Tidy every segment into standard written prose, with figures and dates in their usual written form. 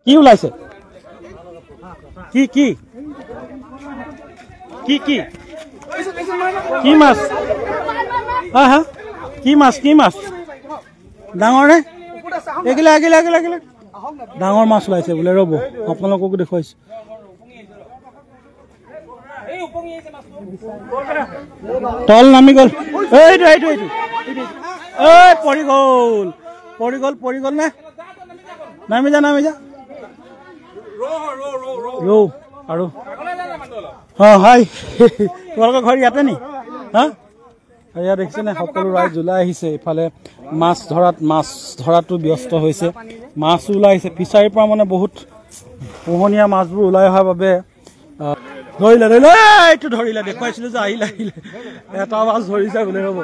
কি ওলাইছে কি কি কি কি কি মাছ হা হা কি মাছ ডাঙৰ নে এগিলা এগিলা এগিলা এগিলা ডাঙৰ মাছ ওলাইছে বোলে ৰ'ব আপোনালোককো দেখুৱাইছো তল নামি গ'ল এইটো এইটো এইটো এই পৰি গ'ল নে নামি যা ৰৌ আৰু হাই তোমালোকৰ ঘৰ ইয়াতে নি হা এয়া দেখিছেনে সকলো ৰাইজ ওলাই আহিছে ইফালে মাছ ধৰাটো ব্যস্ত হৈছে মাছ ওলাইছে ফিচাৰীৰ পৰা মানে বহুত পোহনীয়া মাছবোৰ ওলাই অহাৰ বাবে ধৰিলে এইটো ধৰিলে দেখুৱাইছিলো যে আহিলে এটা মাছ ধৰিছে বোলে ৰ'ব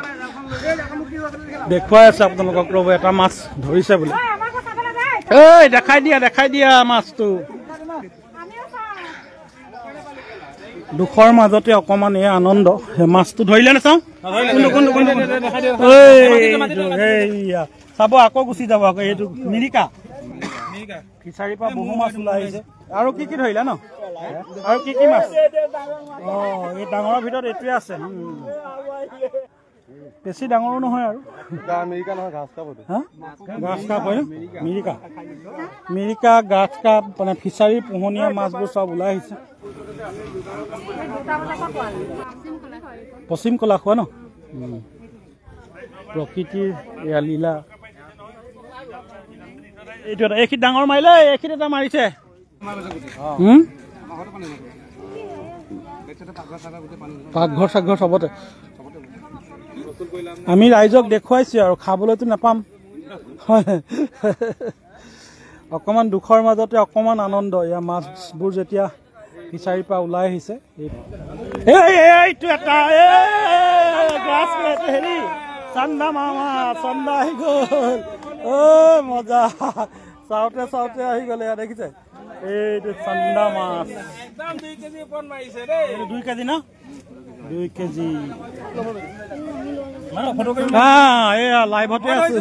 দেখুৱাই আছে আপোনালোকক ৰ'ব এটা মাছ ধৰিছে বোলে এই দেখাই দিয়া মাছটো দুখৰ মাজতে অকমান এই আনন্দ মাছটো ধৰিলে নাচাওঁ চাব আকৌ গুচি যাব আকৌ এইটো মিৰিকা ফিচাৰীৰ পৰা বহু মাছ ওলাই আহিছে আৰু কি ধৰিলা ন আৰু কি মাছ এই ডাঙৰৰ ভিতৰত এইটোৱে আছে বেছি ডাঙৰো নহয় আৰু গাছ কাপ হয় মিৰিকা গাছ কাপ মানে ফিচাৰীৰ পোহনীয়া মাছবোৰ চব ওলাই আহিছে পশ্চিম কলা খোৱা ন প্ৰকৃতিৰ এয়া লীলা এইটো এটা এইখিনিত ডাঙৰ মাৰিলে এইখিনিত এটা মাৰিছে পাকঘৰ চাকঘৰ চবতে আমি ৰাইজক দেখুৱাইছো আৰু খাবলৈতো নাপাম অকমান দুখৰ মাজতে অকমান আনন্দ এয়া মাছবোৰ যেতিয়া ফিচাৰীৰ পৰা ওলাই আহিছে এইটো এটা হেৰি চান্দা মামা চন্দা আহি গ'ল মজা চাওঁতে আহি গ'ল এয়া দেখিছে এইটো চান্দা মাছ 2 কেজি ন 2 কেজি এয়া লাইভতে আছে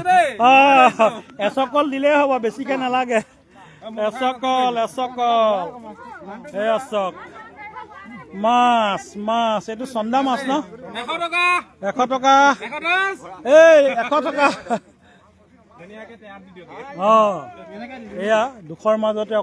এচকল দিলেই হ'ব বেছিকে নালাগে এচকল মাছ এইটো চন্দা মাছ ন 100 টকা এই 100 টকা এয়া দুখৰ মাজতে